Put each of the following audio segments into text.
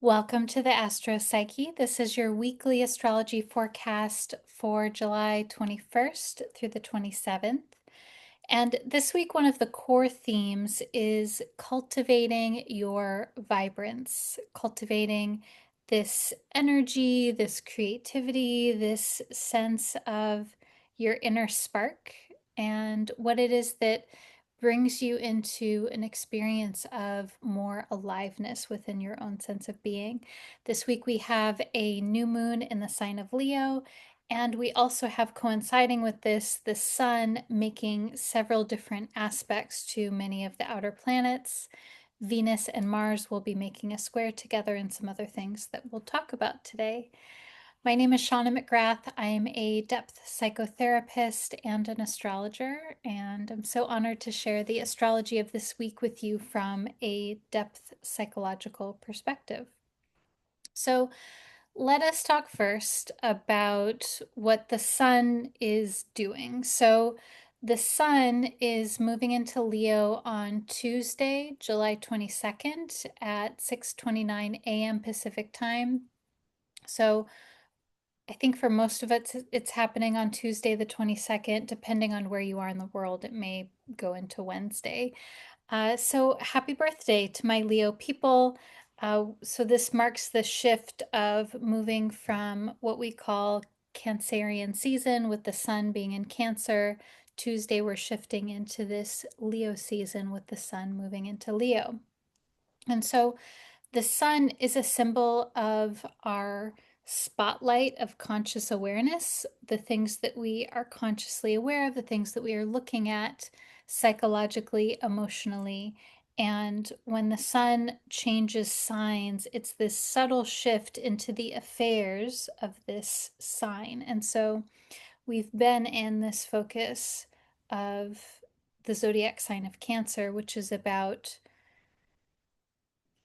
Welcome to the Astro Psyche. This is your weekly astrology forecast for July 21st through the 27th. And this week, one of the core themes is cultivating your vibrance, cultivating this energy, this creativity, this sense of your inner spark, and what it is that brings you into an experience of more aliveness within your own sense of being. This week, we have a new moon in the sign of Leo. And we also have coinciding with this, the sun making several different aspects to many of the outer planets. Venus and Mars will be making a square together and some other things that we'll talk about today. My name is Shawna McGrath. I am a depth psychotherapist and an astrologer, and I'm so honored to share the astrology of this week with you from a depth psychological perspective. So, let us talk first about what the sun is doing. So, the sun is moving into Leo on Tuesday, July 22nd at 6:29 a.m. Pacific time. So, I think for most of us, it's happening on Tuesday, the 22nd. Depending on where you are in the world, it may go into Wednesday. So happy birthday to my Leo people. So this marks the shift of moving from what we call Cancerian season with the sun being in Cancer. Tuesday, we're shifting into this Leo season with the sun moving into Leo. And so the sun is a symbol of our spotlight of conscious awareness, the things that we are consciously aware of, the things that we are looking at psychologically, emotionally. And when the sun changes signs, it's this subtle shift into the affairs of this sign. And so we've been in this focus of the zodiac sign of Cancer, which is about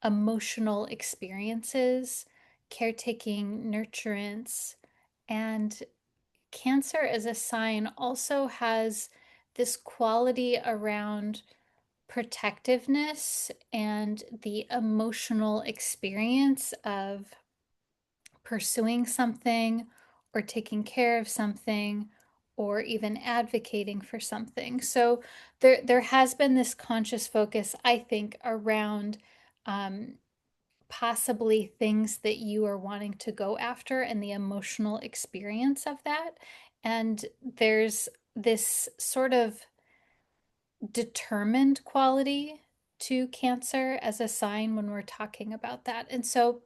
emotional experiences, caretaking, nurturance, and Cancer as a sign also has this quality around protectiveness and the emotional experience of pursuing something or taking care of something or even advocating for something. So there has been this conscious focus, I think, around possibly things that you are wanting to go after and the emotional experience of that. And there's this sort of determined quality to Cancer as a sign when we're talking about that. And so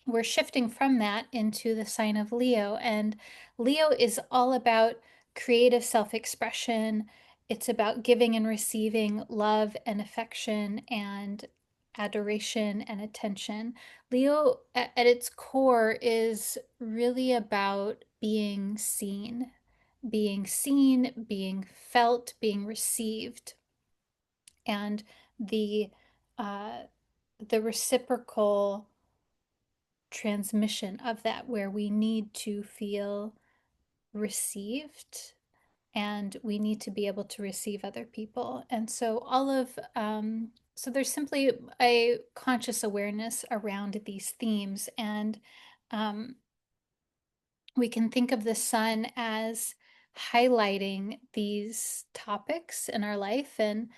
we're shifting from that into the sign of Leo. And Leo is all about creative self expression, it's about giving and receiving love and affection and adoration and attention. Leo, at its core, is really about being seen, being felt, being received, and the uh, the reciprocal transmission of that, where we need to feel received and we need to be able to receive other people. And so so there's simply a conscious awareness around these themes. And um, we can think of the sun as highlighting these topics in our life. And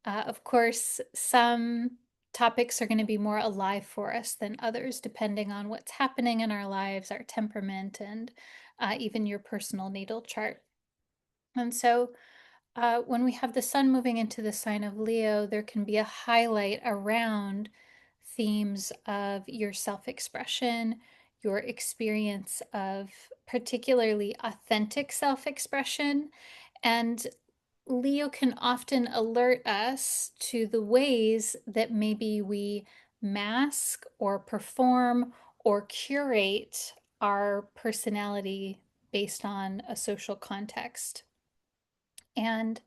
of course, some topics are going to be more alive for us than others, depending on what's happening in our lives, our temperament, and even your personal natal chart. And so when we have the sun moving into the sign of Leo, there can be a highlight around themes of your self expression, your experience of particularly authentic self expression. And Leo can often alert us to the ways that maybe we mask or perform or curate our personality based on a social context. And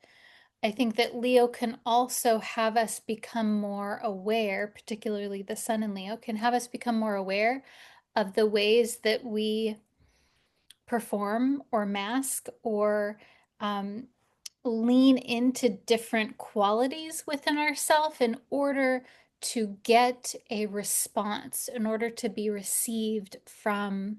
I think that Leo can also have us become more aware, particularly the sun in Leo, can have us become more aware of the ways that we perform or mask or um, lean into different qualities within ourselves in order to get a response in order to be received from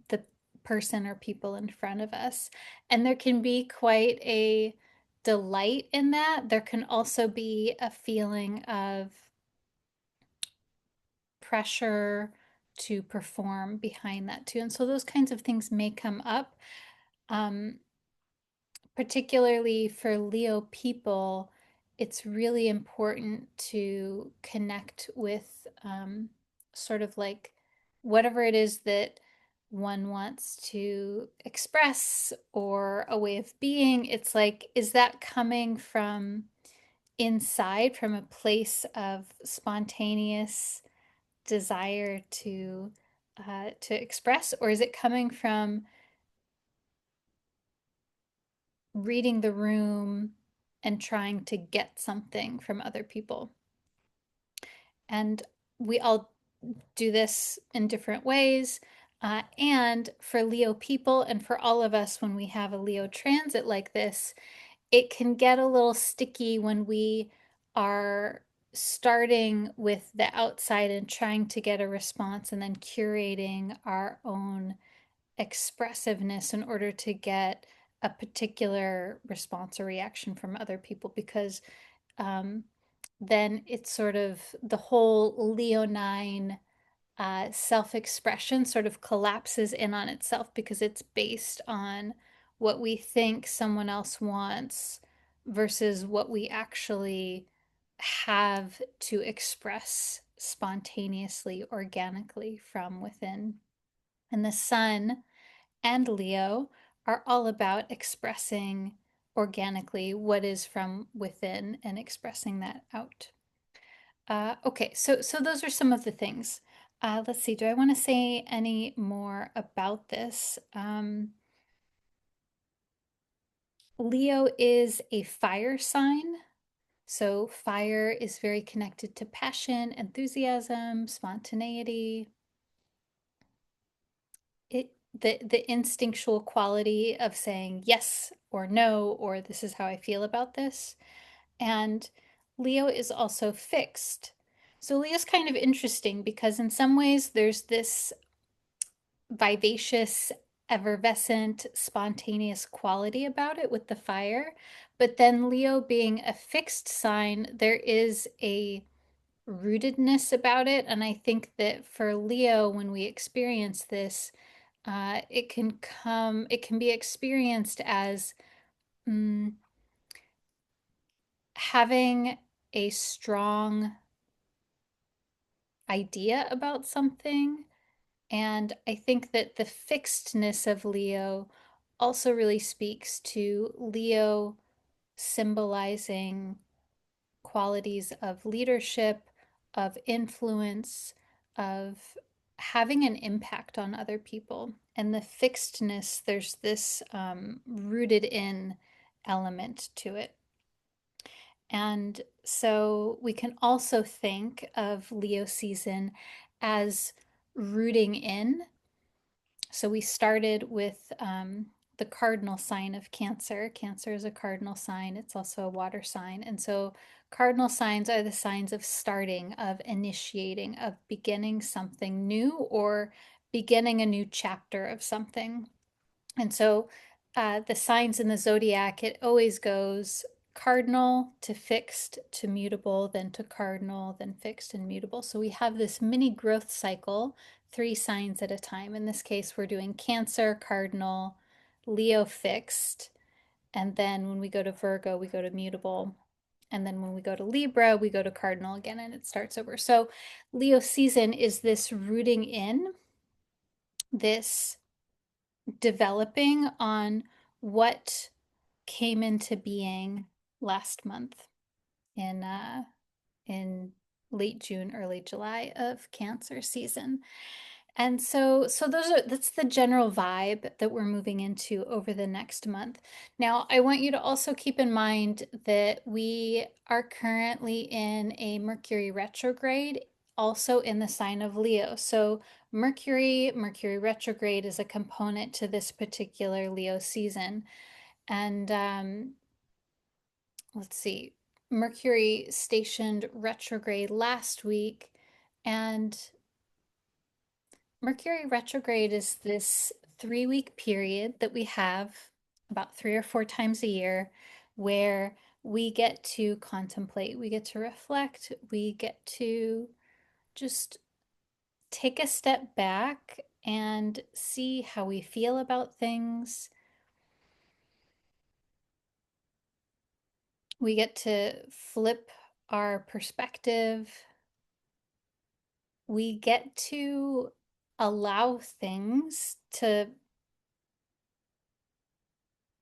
the person or people in front of us. And there can be quite a delight in that. There can also be a feeling of pressure to perform behind that too. And so those kinds of things may come up. Um, Particularly for Leo people, it's really important to connect with sort of like whatever it is that one wants to express or a way of being. It's like, is that coming from inside, from a place of spontaneous desire to express, or is it coming from reading the room and trying to get something from other people? And we all do this in different ways. And for Leo people, and for all of us, when we have a Leo transit like this, it can get a little sticky when we are starting with the outside and trying to get a response and then curating our own expressiveness in order to get a particular response or reaction from other people, because um, then it's sort of the whole Leonine self expression sort of collapses in on itself because it's based on what we think someone else wants versus what we actually have to express spontaneously, organically from within. And the sun and Leo are all about expressing organically what is from within and expressing that out. Okay, so those are some of the things. Let's see, do I want to say any more about this? Leo is a fire sign. So fire is very connected to passion, enthusiasm, spontaneity. The instinctual quality of saying yes or no, or this is how I feel about this. And Leo is also fixed. So Leo's kind of interesting because in some ways there's this vivacious, effervescent, spontaneous quality about it with the fire. But then Leo being a fixed sign, there is a rootedness about it. And I think that for Leo, when we experience this, it can be experienced as mm, having a strong idea about something. And I think that the fixedness of Leo also really speaks to Leo symbolizing qualities of leadership, of influence, of having an impact on other people. And the fixedness, there's this rooted in element to it. And so we can also think of Leo season as rooting in. So we started with the cardinal sign of Cancer. Cancer is a cardinal sign, it's also a water sign. And so cardinal signs are the signs of starting, of initiating, of beginning something new or beginning a new chapter of something. And so the signs in the zodiac, it always goes cardinal to fixed to mutable, then to cardinal, then fixed and mutable. So we have this mini growth cycle, 3 signs at a time. In this case, we're doing Cancer, cardinal, Leo fixed. And then when we go to Virgo, we go to mutable. And then when we go to Libra, we go to cardinal again and it starts over. So Leo season is this rooting in, this developing on what came into being last month in late June, early July of Cancer season. And so that's the general vibe that we're moving into over the next month. Now, I want you to also keep in mind that we are currently in a Mercury retrograde, also in the sign of Leo. So Mercury retrograde is a component to this particular Leo season. And let's see. Mercury stationed retrograde last week, and Mercury retrograde is this 3 week period that we have about 3 or 4 times a year where we get to contemplate, we get to reflect, we get to just take a step back and see how we feel about things. We get to flip our perspective. We get to allow things to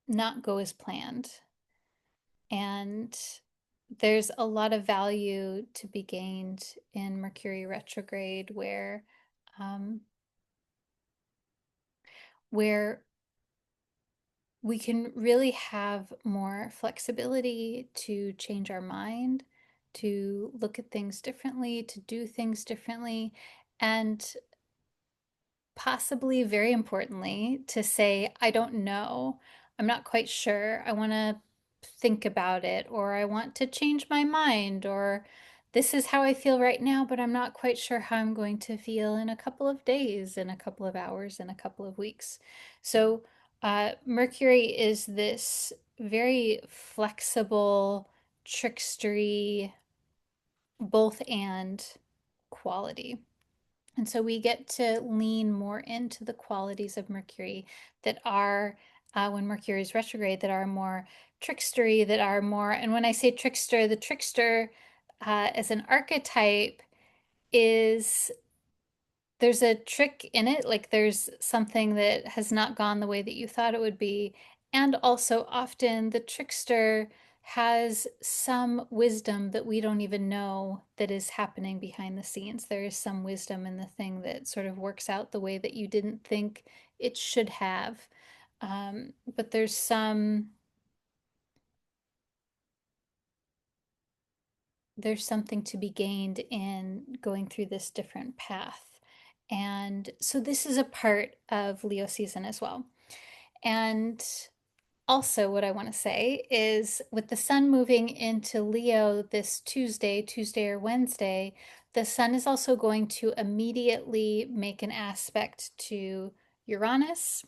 not go as planned. And there's a lot of value to be gained in Mercury retrograde um, where we can really have more flexibility to change our mind, to look at things differently, to do things differently, and possibly very importantly, to say, I don't know, I'm not quite sure, I want to think about it, or I want to change my mind, or this is how I feel right now, but I'm not quite sure how I'm going to feel in a couple of days, in a couple of hours, in a couple of weeks. So, Mercury is this very flexible, trickstery, both and quality. And so we get to lean more into the qualities of Mercury that are, when Mercury is retrograde, that are more trickstery, that are more, and when I say trickster, the trickster as an archetype is there's a trick in it, like there's something that has not gone the way that you thought it would be. And also, often the trickster has some wisdom that we don't even know that is happening behind the scenes. There is some wisdom in the thing that sort of works out the way that you didn't think it should have. But there's something to be gained in going through this different path. And so this is a part of Leo season as well. And also, what I want to say is with the sun moving into Leo this Tuesday or Wednesday, the sun is also going to immediately make an aspect to Uranus,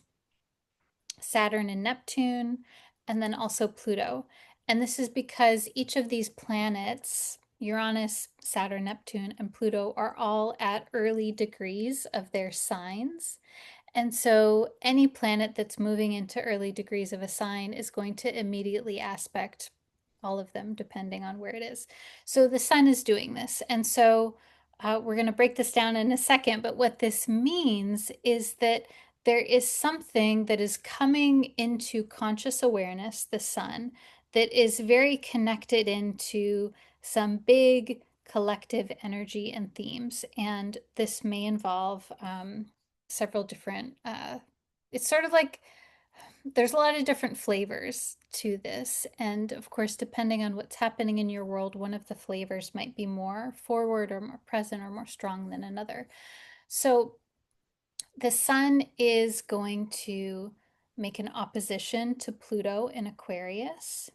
Saturn and Neptune, and then also Pluto. And this is because each of these planets, Uranus, Saturn, Neptune, and Pluto, are all at early degrees of their signs. And so any planet that's moving into early degrees of a sign is going to immediately aspect all of them, depending on where it is. So the sun is doing this. And so we're going to break this down in a second. But what this means is that there is something that is coming into conscious awareness, the sun, that is very connected into some big collective energy and themes. And this may involve several different, it's sort of like there's a lot of different flavors to this. And of course, depending on what's happening in your world, one of the flavors might be more forward or more present or more strong than another. So the sun is going to make an opposition to Pluto in Aquarius.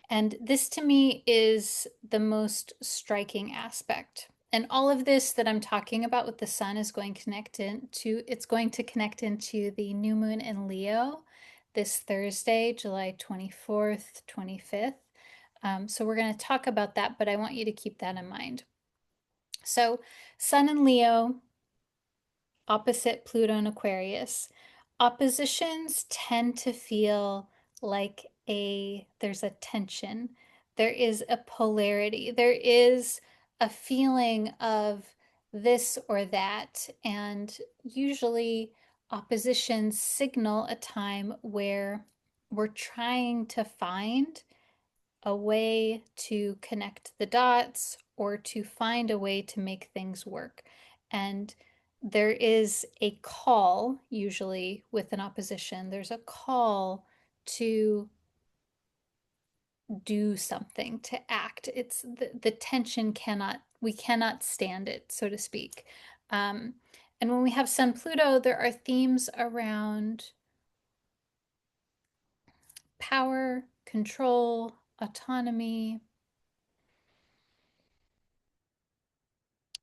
And this to me is the most striking aspect. And all of this that I'm talking about with the sun is going to connect into the new moon in Leo this Thursday, July 24th, 25th. So we're going to talk about that, but I want you to keep that in mind. So, sun in Leo, opposite Pluto and Aquarius. Oppositions tend to feel like there's a tension. There is a polarity. There is a feeling of this or that. And usually oppositions signal a time where we're trying to find a way to connect the dots or to find a way to make things work. And there is a call, usually with an opposition, there's a call to do something, to act. It's the tension we cannot stand it, so to speak. Um, and when we have Sun Pluto, there are themes around power, control, autonomy,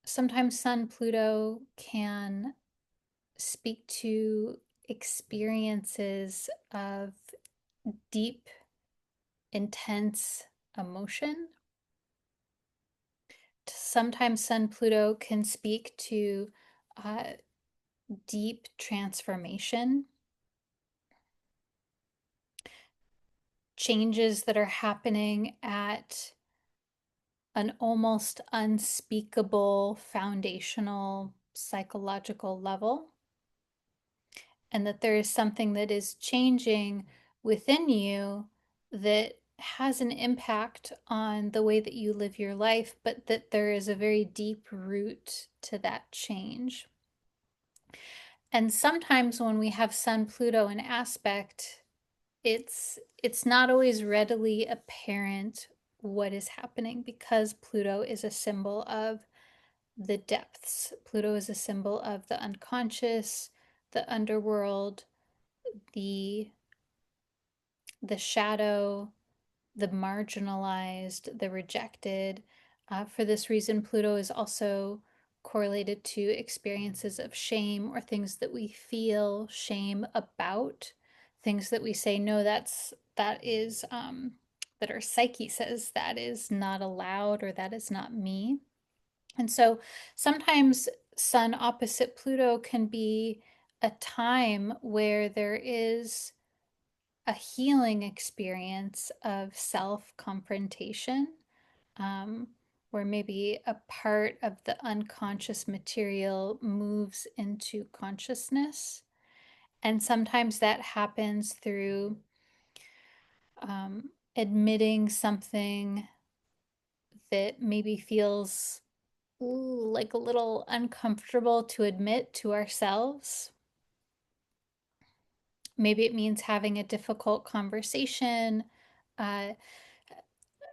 sometimes Sun Pluto can speak to experiences of deep, intense emotion. Sometimes Sun Pluto can speak to uh, deep transformation, changes that are happening at an almost unspeakable foundational psychological level, and that there is something that is changing within you that has an impact on the way that you live your life, but that there is a very deep root to that change. And sometimes when we have Sun Pluto in aspect, it's not always readily apparent what is happening because Pluto is a symbol of the depths. Pluto is a symbol of the unconscious, the underworld, the the shadow, the marginalized, the rejected. For this reason, Pluto is also correlated to experiences of shame or things that we feel shame about, things that we say, no, that our psyche says that is not allowed or that is not me. And so sometimes Sun opposite Pluto can be a time where there is a healing experience of self confrontation, um, where maybe a part of the unconscious material moves into consciousness. And sometimes that happens through admitting something that maybe feels like a little uncomfortable to admit to ourselves. Maybe it means having a difficult conversation. Uh,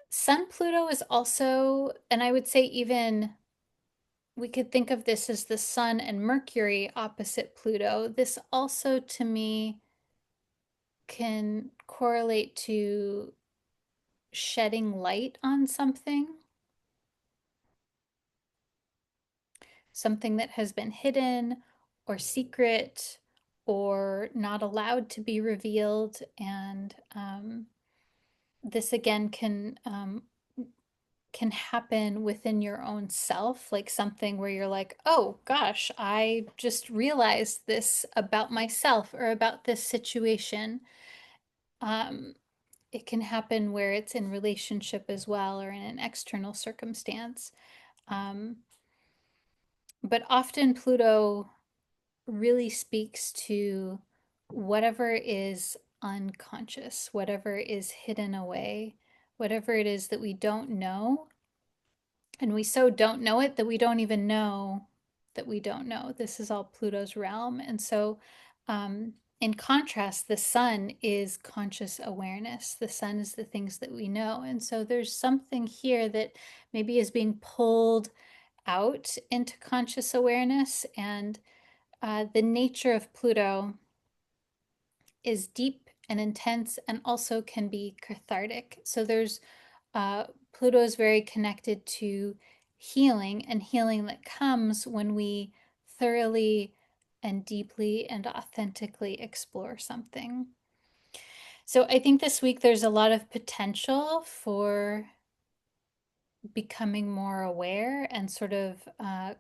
Sun Pluto is also, and I would say even we could think of this as the Sun and Mercury opposite Pluto. This also, to me, can correlate to shedding light on something that has been hidden or secret or not allowed to be revealed. And this again can happen within your own self, like something where you're like, oh gosh, I just realized this about myself or about this situation. Um, it can happen where it's in relationship as well or in an external circumstance. Um, but often Pluto really speaks to whatever is unconscious, whatever is hidden away, whatever it is that we don't know. And we so don't know it that we don't even know that we don't know. This is all Pluto's realm. And so, in contrast, the sun is conscious awareness. The sun is the things that we know. And so, there's something here that maybe is being pulled out into conscious awareness. And the nature of Pluto is deep and intense and also can be cathartic. So Pluto is very connected to healing and healing that comes when we thoroughly and deeply and authentically explore something. So I think this week there's a lot of potential for becoming more aware and sort of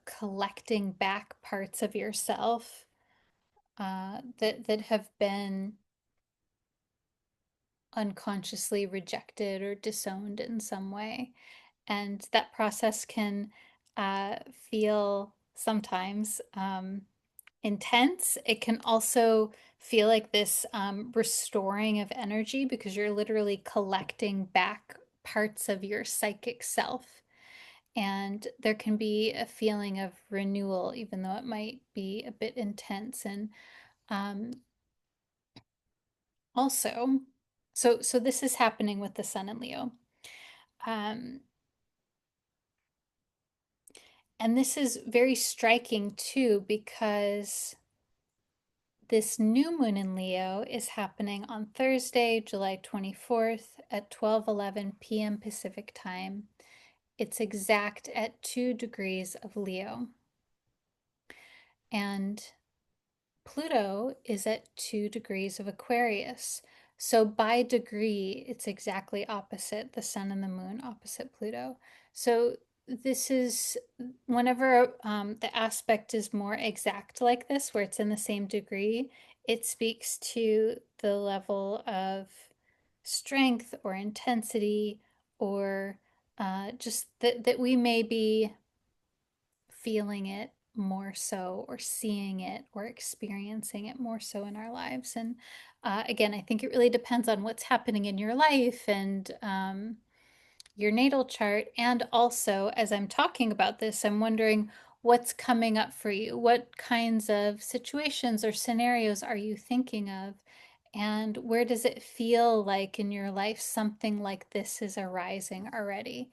collecting back parts of yourself that have been unconsciously rejected or disowned in some way. And that process can feel sometimes intense. It can also feel like this restoring of energy because you're literally collecting back parts of your psychic self. And there can be a feeling of renewal, even though it might be a bit intense. And um, also, so this is happening with the Sun in Leo. Um, and this is very striking too, because this new moon in Leo is happening on Thursday, July 24th at 12:11 p.m. Pacific time. it's exact at 2 degrees of Leo. And Pluto is at 2 degrees of Aquarius. So by degree, it's exactly opposite the sun and the moon, opposite Pluto. So this is whenever the aspect is more exact like this, where it's in the same degree, it speaks to the level of strength or intensity or just that we may be feeling it more so or seeing it or experiencing it more so in our lives. And again, I think it really depends on what's happening in your life and your natal chart. And also, as I'm talking about this, I'm wondering what's coming up for you. What kinds of situations or scenarios are you thinking of? And where does it feel like in your life something like this is arising already?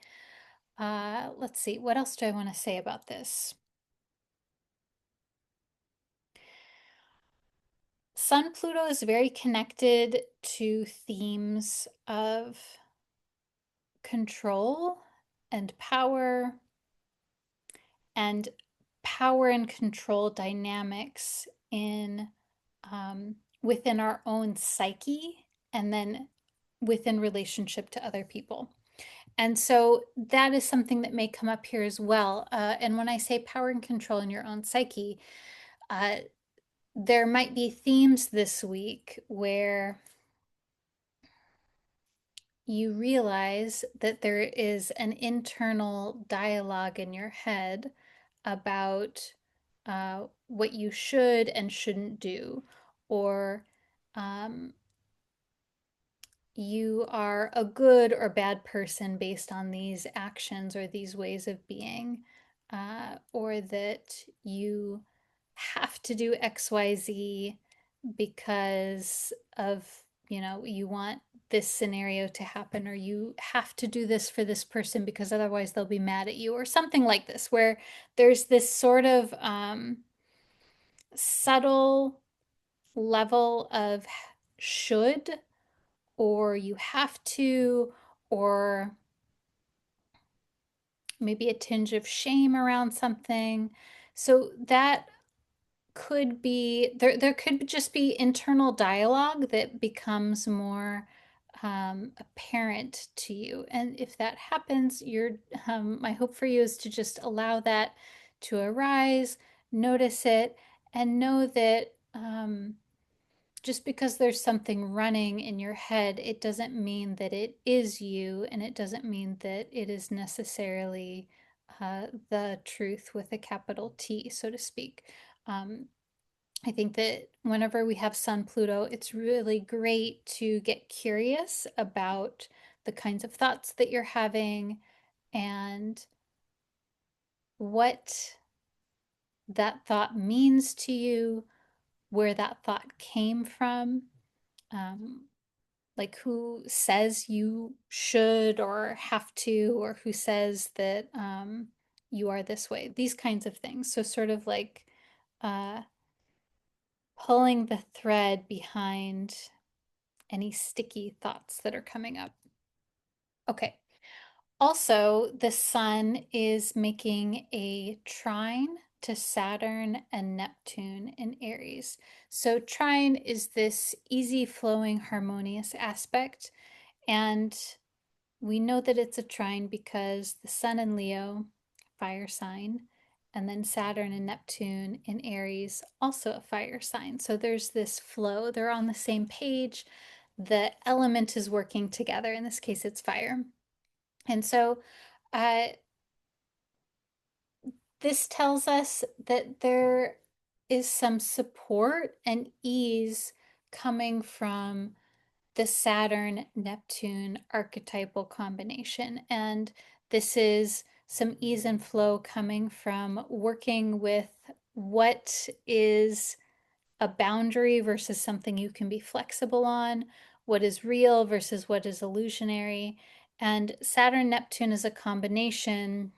Let's see, what else do I want to say about this? Sun Pluto is very connected to themes of control and and power and control dynamics in within our own psyche and then within relationship to other people. And so that is something that may come up here as well. And when I say power and control in your own psyche, uh, there might be themes this week where you realize that there is an internal dialogue in your head about what you should and shouldn't do, or um, you are a good or bad person based on these actions or these ways of being, or that you have to do XYZ because of, you want this scenario to happen, or you have to do this for this person because otherwise they'll be mad at you, or something like this, where there's this sort of subtle level of should, or you have to, or maybe a tinge of shame around something. So that could be there could just be internal dialogue that becomes more apparent to you. And if that happens, my hope for you is to just allow that to arise, notice it, and know that just because there's something running in your head, it doesn't mean that it is you, and it doesn't mean that it is necessarily the truth with a capital T, so to speak. Um, I think that whenever we have Sun Pluto, it's really great to get curious about the kinds of thoughts that you're having and what that thought means to you, where that thought came from. Um, like who says you should or have to, or who says that you are this way, these kinds of things. So, sort of like uh, pulling the thread behind any sticky thoughts that are coming up. Okay. Also, the sun is making a trine to Saturn and Neptune in Aries. So, trine is this easy flowing, harmonious aspect. And we know that it's a trine because the sun in Leo, fire sign, and then Saturn and Neptune in Aries, also a fire sign. So there's this flow. They're on the same page. The element is working together. In this case, it's fire. And so uh, this tells us that there is some support and ease coming from the Saturn Neptune archetypal combination. And this is some ease and flow coming from working with what is a boundary versus something you can be flexible on, what is real versus what is illusionary. And Saturn Neptune as a combination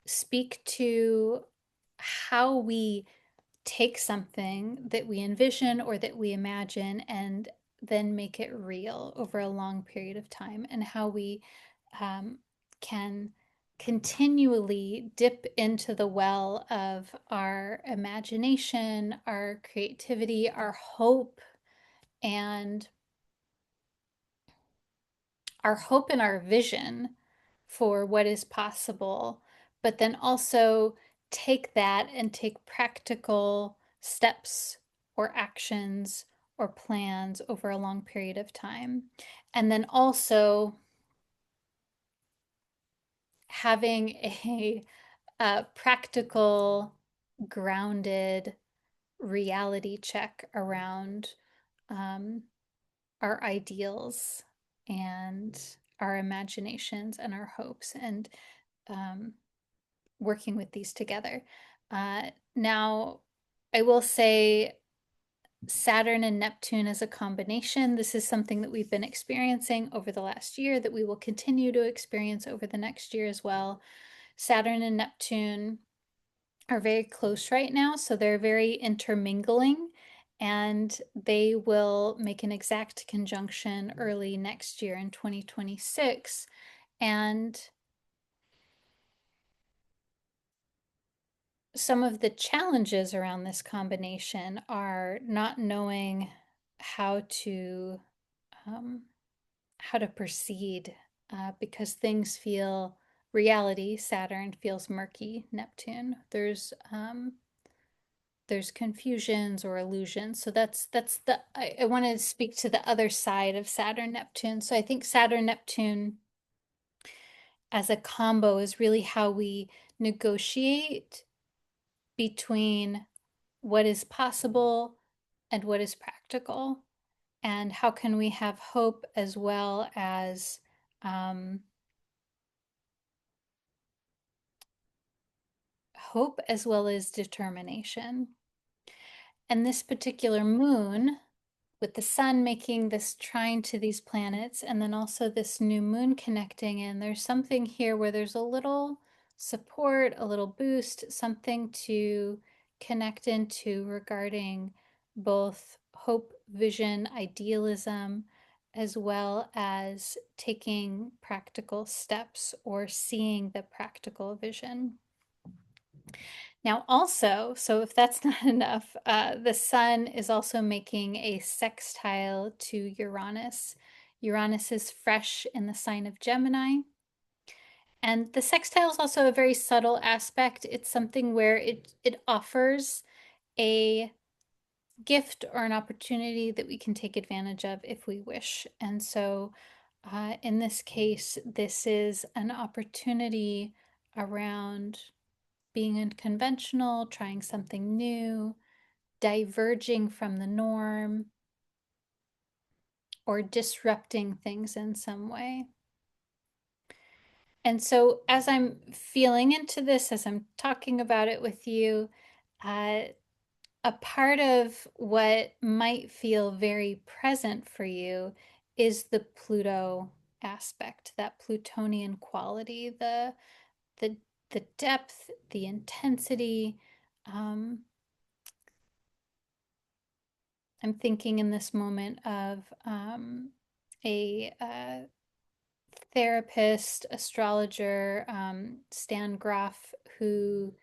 speak to how we take something that we envision or that we imagine and then make it real over a long period of time, and how we um, can continually dip into the well of our imagination, our creativity, our hope, and our vision for what is possible, but then also take that and take practical steps or actions or plans over a long period of time. And then also having a practical, grounded reality check around um, our ideals and our imaginations and our hopes, and um, working with these together. Now, I will say Saturn and Neptune as a combination, this is something that we've been experiencing over the last year, that we will continue to experience over the next year as well. Saturn and Neptune are very close right now, so they're very intermingling, and they will make an exact conjunction early next year in 2026. And some of the challenges around this combination are not knowing how to um, how to proceed, because things feel reality. Saturn feels murky. Neptune, there's confusions or illusions. So that's the I want to speak to the other side of Saturn Neptune. So I think Saturn Neptune as a combo is really how we negotiate between what is possible and what is practical, and how can we have hope as well as um, determination. And this particular moon, with the sun making this trine to these planets, and then also this new moon connecting in, there's something here where there's a little support, a little boost, something to connect into regarding both hope, vision, idealism, as well as taking practical steps or seeing the practical vision. Now, also, so if that's not enough, the sun is also making a sextile to Uranus. Uranus is fresh in the sign of Gemini. And the sextile is also a very subtle aspect. It's something where it offers a gift or an opportunity that we can take advantage of if we wish. And so, in this case, this is an opportunity around being unconventional, trying something new, diverging from the norm, or disrupting things in some way. And so, as I'm feeling into this, as I'm talking about it with you, uh, a part of what might feel very present for you is the Pluto aspect, that Plutonian quality, the the depth, the intensity. Um, I'm thinking in this moment of a therapist, astrologer, Stan Groff, who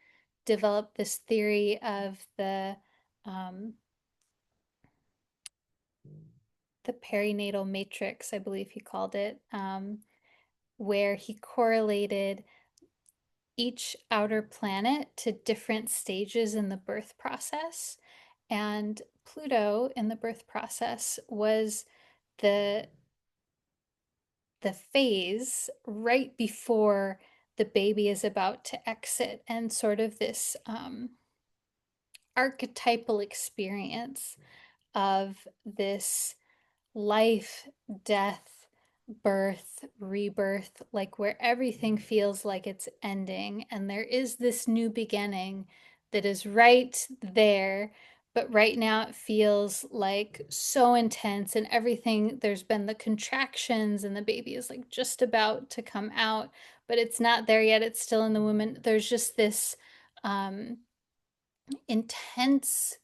developed this theory of um, the perinatal matrix, I believe he called it, where he correlated each outer planet to different stages in the birth process. And Pluto in the birth process was the the phase right before the baby is about to exit, and sort of this archetypal experience of this life, death, birth, rebirth, like where everything feels like it's ending, and there is this new beginning that is right there. But right now it feels like so intense, and everything, there's been the contractions, and the baby is like just about to come out, but it's not there yet. It's still in the womb. There's just this um, intense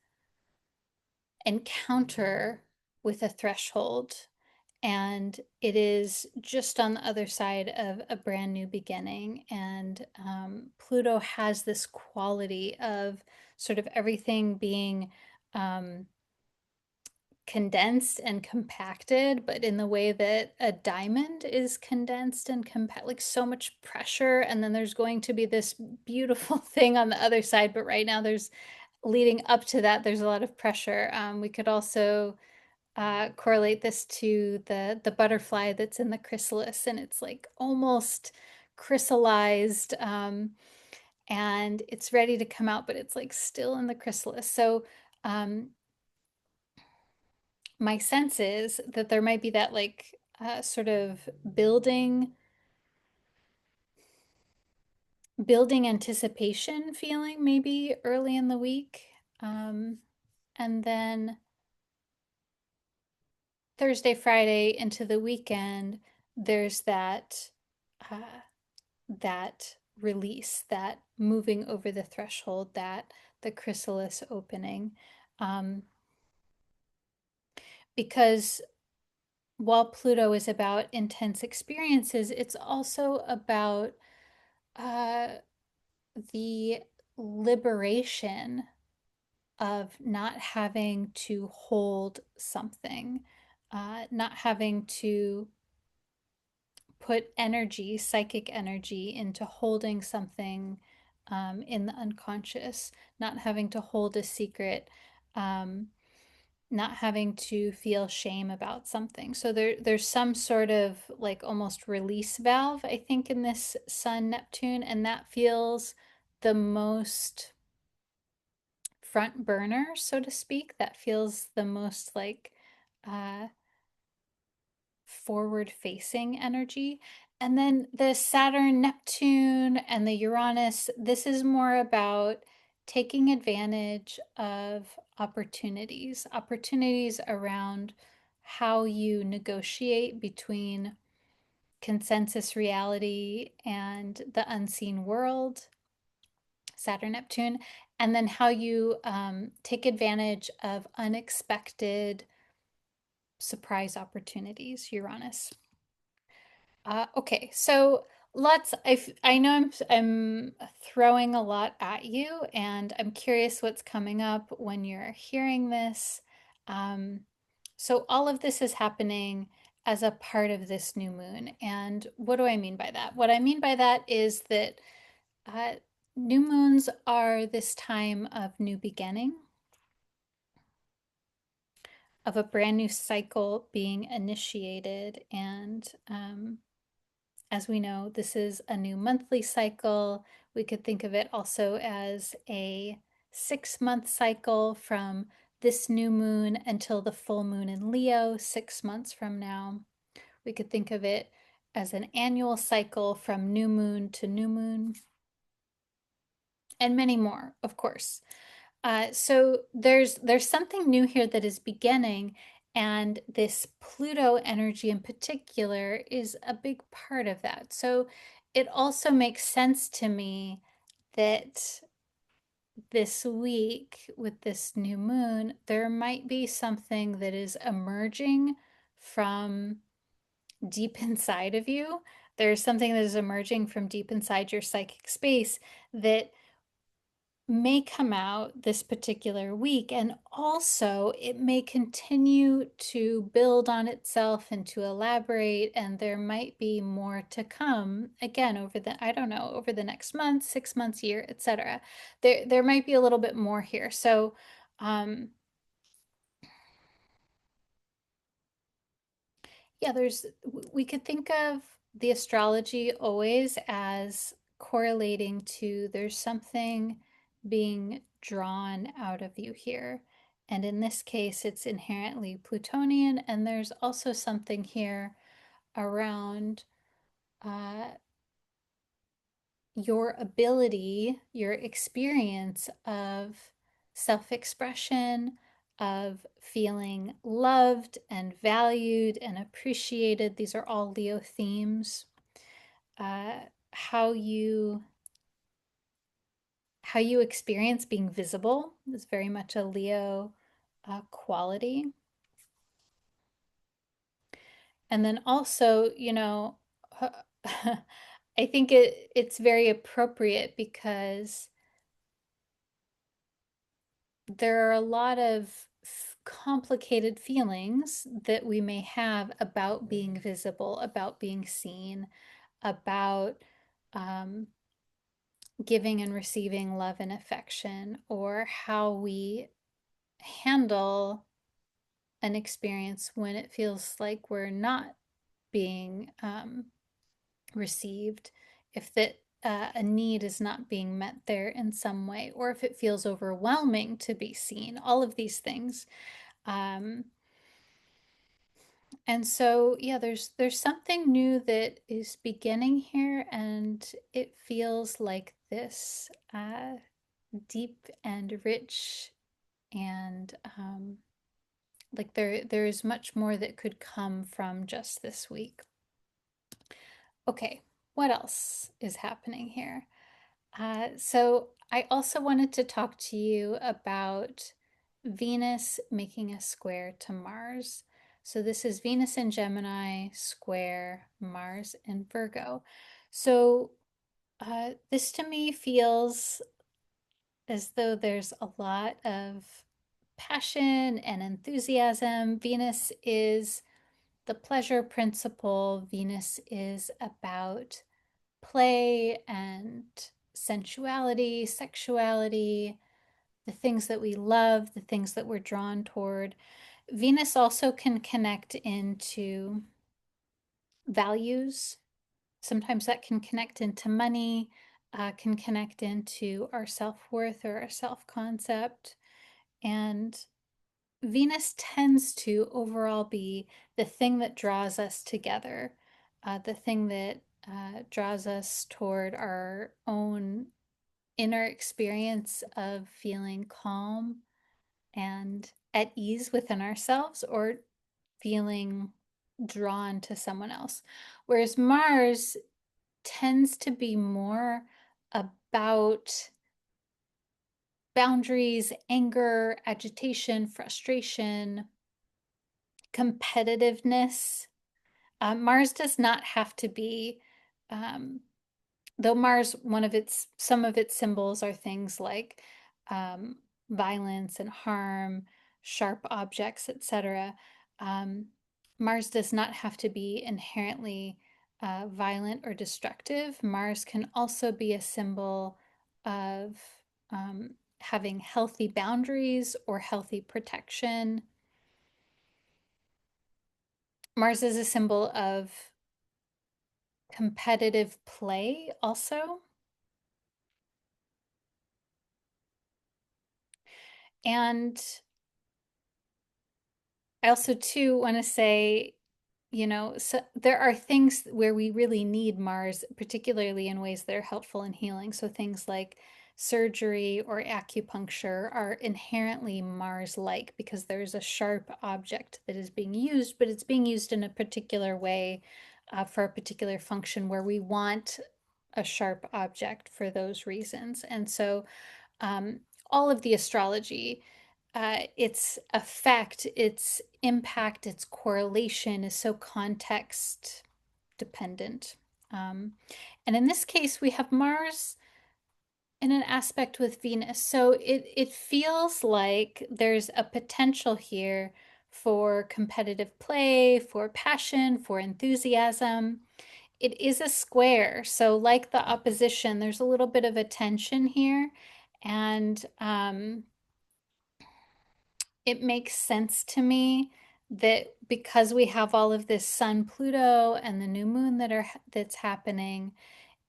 encounter with a threshold. And it is just on the other side of a brand new beginning. And Pluto has this quality of sort of everything being um, condensed and compacted, but in the way that a diamond is condensed and compact, like so much pressure. And then there's going to be this beautiful thing on the other side. But right now, there's leading up to that, there's a lot of pressure. We could also correlate this to the butterfly that's in the chrysalis, and it's like almost crystallized, and it's ready to come out, but it's like still in the chrysalis. So um, my sense is that there might be that like sort of building anticipation feeling maybe early in the week, um, and then Thursday, Friday into the weekend, there's uh, that release, that moving over the threshold, that the chrysalis opening. Um, because while Pluto is about intense experiences, it's also about uh, the liberation of not having to hold something, not having to put energy, psychic energy, into holding something in the unconscious, not having to hold a secret, um, not having to feel shame about something. So there's some sort of like almost release valve, I think, in this Sun Neptune, and that feels the most front burner, so to speak. That feels the most like uh, forward facing energy. And then the Saturn, Neptune, and the Uranus, this is more about taking advantage of opportunities around how you negotiate between consensus reality and the unseen world, Saturn, Neptune, and then how you take advantage of unexpected surprise opportunities, Uranus. Okay, so I know I'm throwing a lot at you, and I'm curious what's coming up when you're hearing this. Um, so all of this is happening as a part of this new moon. And what do I mean by that? What I mean by that is that uh, new moons are this time of new beginning, of a brand new cycle being initiated, and as we know, this is a new monthly cycle. We could think of it also as a 6 month cycle from this new moon until the full moon in Leo, 6 months from now. We could think of it as an annual cycle from new moon to new moon, and many more, of course. So there's something new here that is beginning, and this Pluto energy in particular is a big part of that. So it also makes sense to me that this week with this new moon, there might be something that is emerging from deep inside of you. There's something that is emerging from deep inside your psychic space that may come out this particular week, and also it may continue to build on itself and to elaborate, and there might be more to come again over the, I don't know, over the next month, 6 months, year, etc. There might be a little bit more here. So um yeah, we could think of the astrology always as correlating to there's something being drawn out of you here. And in this case, it's inherently Plutonian, and there's also something here around uh, your ability, your experience of self expression, of feeling loved and valued and appreciated. These are all Leo themes. Uh, how you how you experience being visible is very much a Leo quality. And then also, I think it's very appropriate because there are a lot of complicated feelings that we may have about being visible, about being seen, about um, giving and receiving love and affection, or how we handle an experience when it feels like we're not being received, if that a need is not being met there in some way, or if it feels overwhelming to be seen, all of these things. Um, and so, yeah, there's something new that is beginning here, and it feels like this deep and rich, and like there's much more that could come from just this week. Okay, what else is happening here? So I also wanted to talk to you about Venus making a square to Mars. So this is Venus in Gemini square Mars in Virgo. So this to me feels as though there's a lot of passion and enthusiasm. Venus is the pleasure principle. Venus is about play and sensuality, sexuality, the things that we love, the things that we're drawn toward. Venus also can connect into values. Sometimes that can connect into money, can connect into our self worth or our self concept. And Venus tends to overall be the thing that draws us together, the thing that draws us toward our own inner experience of feeling calm and at ease within ourselves, or feeling drawn to someone else. Whereas Mars tends to be more about boundaries, anger, agitation, frustration, competitiveness. Mars does not have to be, um, though Mars, some of its symbols are things like um, violence and harm, sharp objects, etc. Um, Mars does not have to be inherently violent or destructive. Mars can also be a symbol of um, having healthy boundaries or healthy protection. Mars is a symbol of competitive play also. And I also too want to say, so there are things where we really need Mars, particularly in ways that are helpful and healing. So things like surgery or acupuncture are inherently Mars-like because there's a sharp object that is being used, but it's being used in a particular way for a particular function where we want a sharp object for those reasons. And so um, all of the astrology, its effect, its impact, its correlation is so context dependent. Um, and in this case, we have Mars in an aspect with Venus. So it feels like there's a potential here for competitive play, for passion, for enthusiasm. It is a square, so like the opposition, there's a little bit of a tension here, and it makes sense to me that because we have all of this Sun Pluto and the new moon that's happening,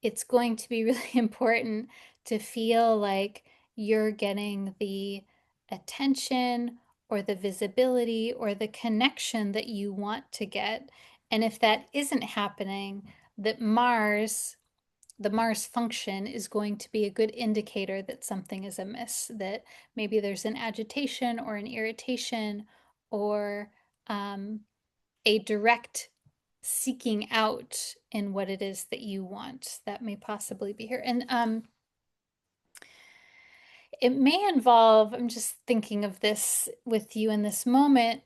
it's going to be really important to feel like you're getting the attention or the visibility or the connection that you want to get. And if that isn't happening, that the Mars function is going to be a good indicator that something is amiss, that maybe there's an agitation or an irritation or a direct seeking out in what it is that you want that may possibly be here. And it may involve, I'm just thinking of this with you in this moment,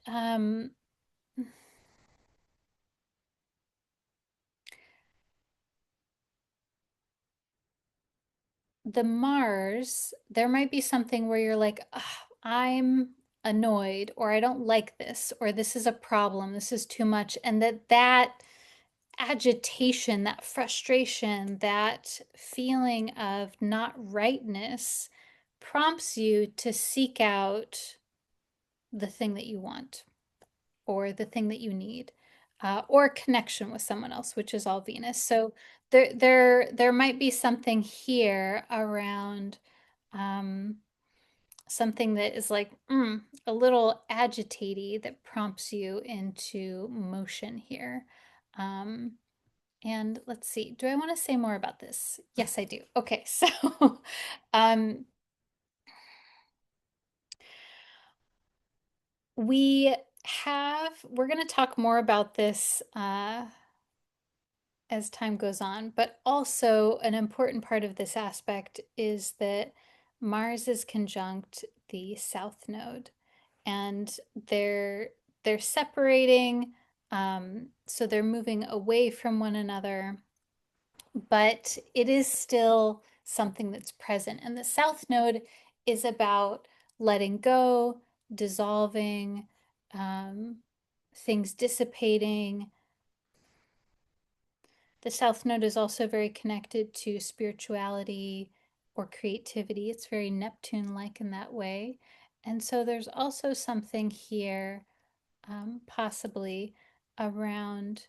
the Mars, there might be something where you're like, "Ugh, I'm annoyed, or I don't like this, or this is a problem, this is too much." And that agitation, that frustration, that feeling of not rightness prompts you to seek out the thing that you want or the thing that you need, or connection with someone else, which is all Venus. So there might be something here around um, something that is like a little agitaty that prompts you into motion here. Um, and let's see, do I want to say more about this? Yes, I do. Okay, so um, we we're going to talk more about this as time goes on, but also an important part of this aspect is that Mars is conjunct the South Node, and they're separating, so they're moving away from one another, but it is still something that's present. And the South Node is about letting go, dissolving, um, things dissipating. The South Node is also very connected to spirituality or creativity. It's very Neptune like in that way. And so there's also something here, possibly around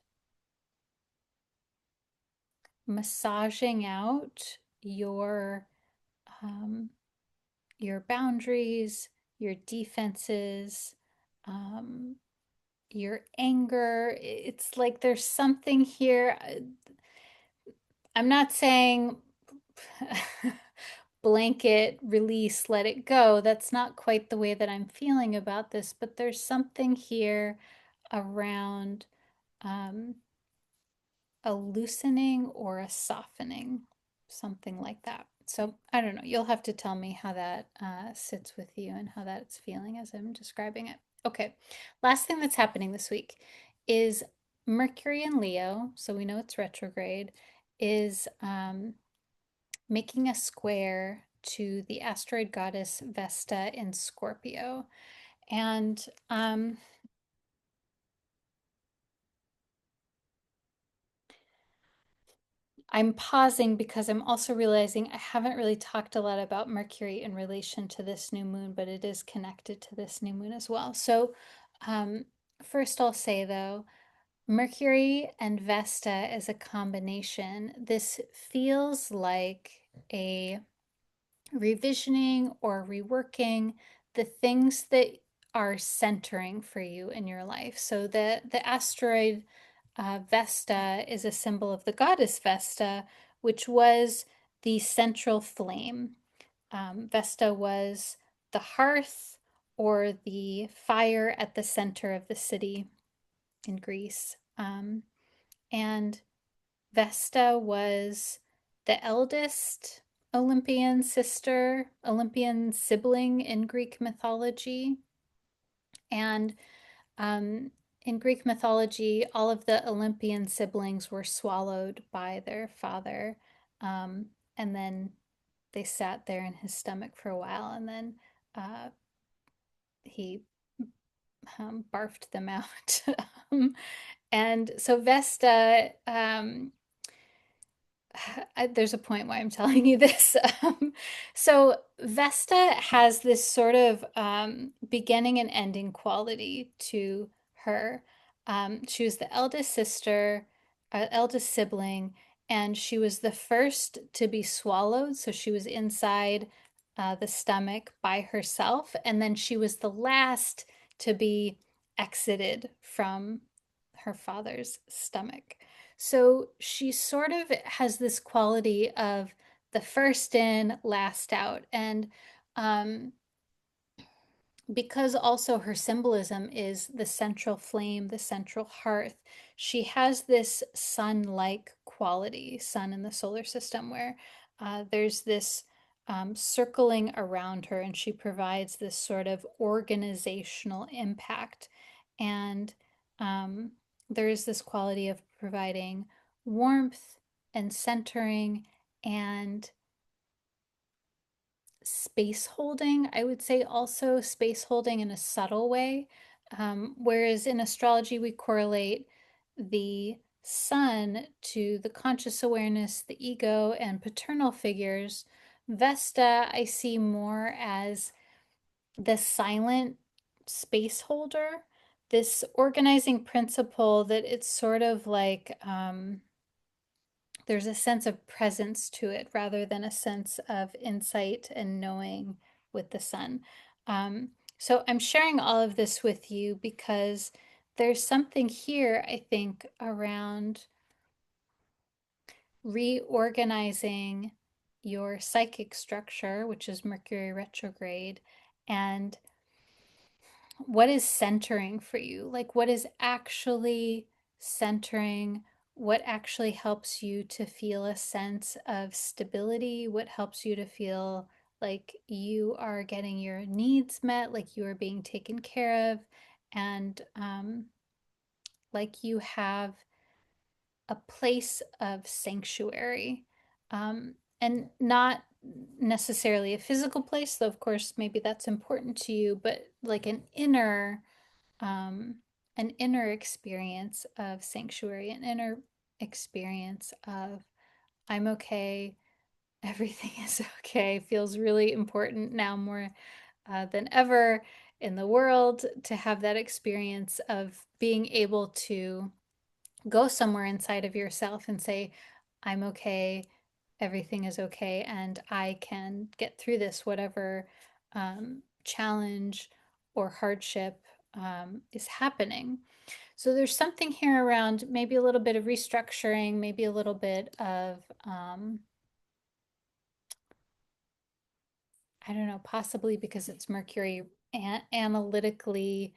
massaging out um, your boundaries, your defenses, um, your anger. It's like there's something here. I'm not saying blanket release, let it go. That's not quite the way that I'm feeling about this, but there's something here around um, a loosening or a softening, something like that. So I don't know. You'll have to tell me how that sits with you and how that's feeling as I'm describing it. Okay, last thing that's happening this week is Mercury in Leo, so we know it's retrograde, is making a square to the asteroid goddess Vesta in Scorpio. And I'm pausing because I'm also realizing I haven't really talked a lot about Mercury in relation to this new moon, but it is connected to this new moon as well. So, um, first, I'll say though, Mercury and Vesta as a combination, this feels like a revisioning or reworking the things that are centering for you in your life. So the asteroid Vesta is a symbol of the goddess Vesta, which was the central flame. Vesta was the hearth or the fire at the center of the city in Greece. And Vesta was the eldest Olympian sister, Olympian sibling in Greek mythology. And in Greek mythology, all of the Olympian siblings were swallowed by their father. And then they sat there in his stomach for a while, and then he barfed them out. And so Vesta, there's a point why I'm telling you this. So Vesta has this sort of beginning and ending quality to her. She was the eldest sister, eldest sibling, and she was the first to be swallowed. So she was inside the stomach by herself, and then she was the last to be exited from her father's stomach. So she sort of has this quality of the first in, last out. And um, because also her symbolism is the central flame, the central hearth, she has this sun like quality, sun in the solar system, where there's this circling around her, and she provides this sort of organizational impact. And um, there is this quality of providing warmth and centering and space holding. I would say also space holding in a subtle way. Whereas in astrology, we correlate the sun to the conscious awareness, the ego, and paternal figures. Vesta, I see more as the silent space holder, this organizing principle that it's sort of like there's a sense of presence to it rather than a sense of insight and knowing with the sun. So I'm sharing all of this with you because there's something here, I think, around reorganizing your psychic structure, which is Mercury retrograde, and what is centering for you? Like, what is actually centering? What actually helps you to feel a sense of stability? What helps you to feel like you are getting your needs met, like you are being taken care of, and like you have a place of sanctuary? And not necessarily a physical place, though, of course, maybe that's important to you, but like um, an inner experience of sanctuary, an inner experience of I'm okay, everything is okay, feels really important now more than ever in the world to have that experience of being able to go somewhere inside of yourself and say, I'm okay, everything is okay, and I can get through this, whatever challenge or hardship is happening. So there's something here around maybe a little bit of restructuring, maybe a little bit of, I don't know, possibly because it's Mercury analytically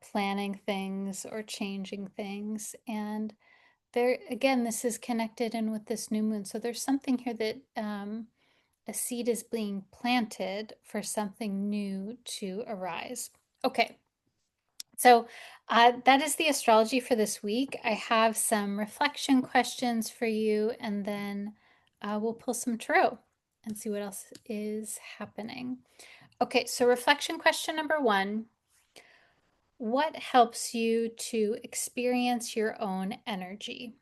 planning things or changing things. And there, again, this is connected in with this new moon. So there's something here that a seed is being planted for something new to arise. Okay, so that is the astrology for this week. I have some reflection questions for you, and then we'll pull some tarot and see what else is happening. Okay, so reflection question number one. What helps you to experience your own energy?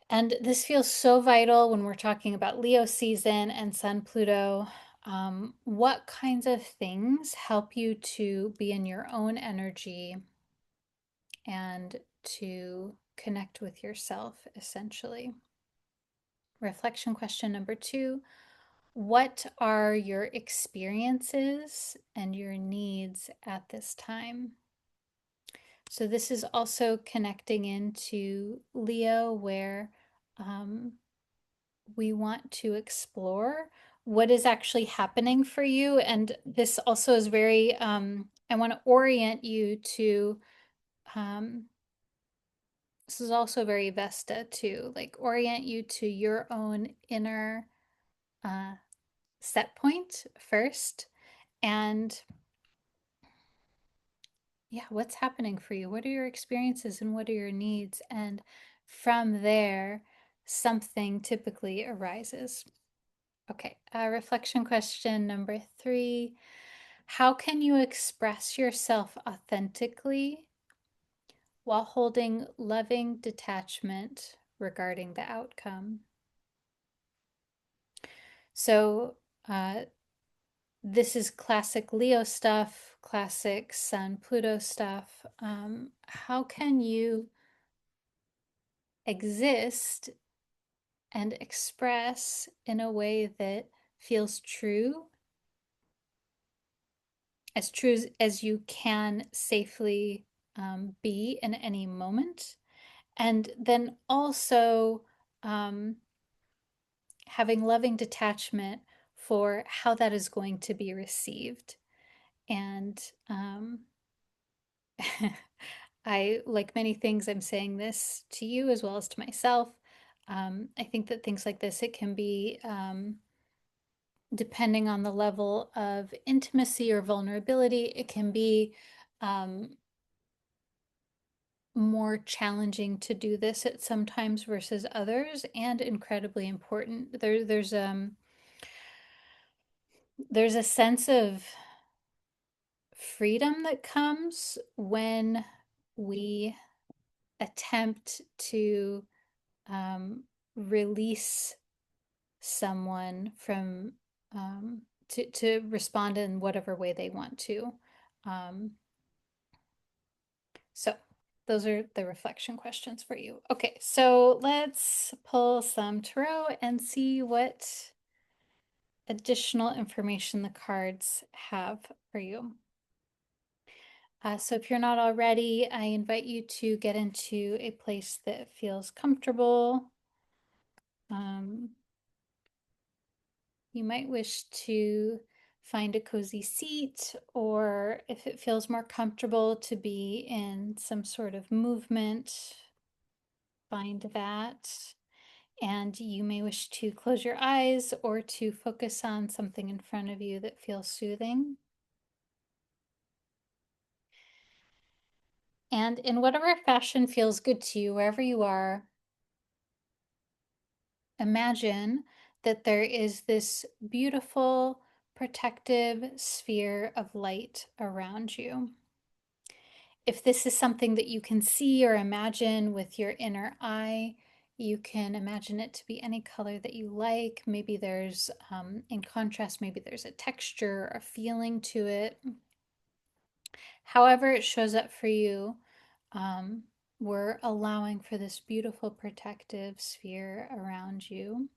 And this feels so vital when we're talking about Leo season and Sun Pluto. What kinds of things help you to be in your own energy and to connect with yourself, essentially? Reflection question number two. What are your experiences and your needs at this time? So, this is also connecting into Leo, where we want to explore what is actually happening for you. And this also is very, I want to orient you to, um, this is also very Vesta too, like orient you to your own inner uh, set point first. And yeah, what's happening for you? What are your experiences and what are your needs? And from there, something typically arises. Okay, reflection question number three. How can you express yourself authentically while holding loving detachment regarding the outcome? So, this is classic Leo stuff, classic Sun Pluto stuff. How can you exist and express in a way that feels true, as true as you can safely be in any moment? And then also um, having loving detachment for how that is going to be received. And I, like many things, I'm saying this to you as well as to myself. I think that things like this, it can be depending on the level of intimacy or vulnerability, it can be um, more challenging to do this at some times versus others, and incredibly important. There's There's a sense of freedom that comes when we attempt to um, release someone from to respond in whatever way they want to. Um, so those are the reflection questions for you. Okay, so let's pull some tarot and see what additional information the cards have for you. So if you're not already, I invite you to get into a place that feels comfortable. Um, you might wish to find a cozy seat, or if it feels more comfortable to be in some sort of movement, find that. And you may wish to close your eyes or to focus on something in front of you that feels soothing. And in whatever fashion feels good to you, wherever you are, imagine that there is this beautiful protective sphere of light around you. If this is something that you can see or imagine with your inner eye, you can imagine it to be any color that you like. Maybe there's, in contrast, maybe there's a texture or a feeling to it. However, it shows up for you, um, we're allowing for this beautiful protective sphere around you.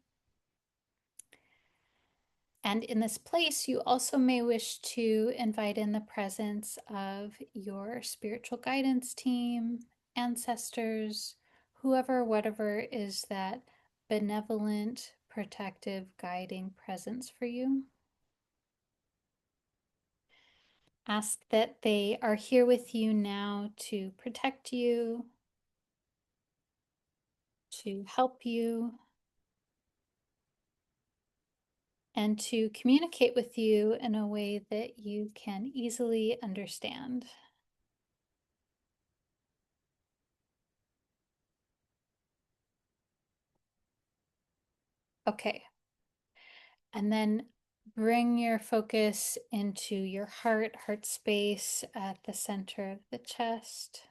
And in this place, you also may wish to invite in the presence of your spiritual guidance team, ancestors, whoever, whatever is that benevolent, protective, guiding presence for you. Ask that they are here with you now to protect you, to help you, and to communicate with you in a way that you can easily understand. Okay, and then bring your focus into your heart space at the center of the chest.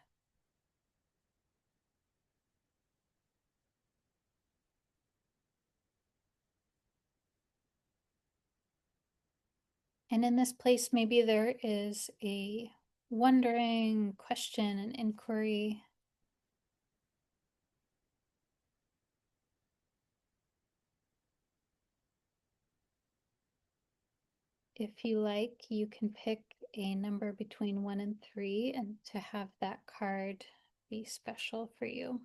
And in this place, maybe there is a wondering question, an inquiry. If you like, you can pick a number between 1 and 3 and to have that card be special for you.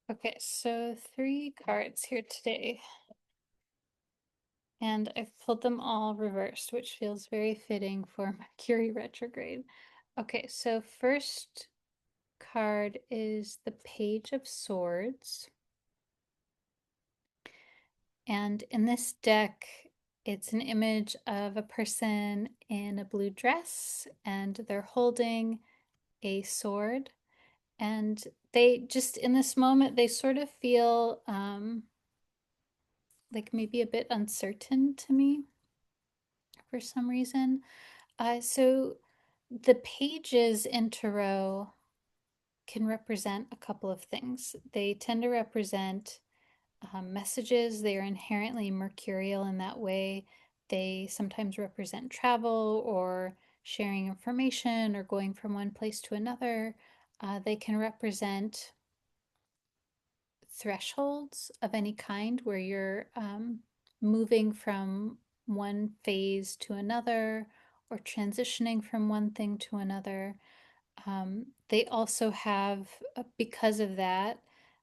Okay, so 3 cards here today. And I've pulled them all reversed, which feels very fitting for Mercury retrograde. Okay, so first card is the Page of Swords. And in this deck, it's an image of a person in a blue dress, and they're holding a sword. And they just, in this moment, they sort of feel like maybe a bit uncertain to me for some reason. So the pages in tarot can represent a couple of things. They tend to represent messages. They are inherently mercurial in that way. They sometimes represent travel or sharing information or going from one place to another. They can represent thresholds of any kind where you're moving from one phase to another or transitioning from one thing to another. They also have, because of that,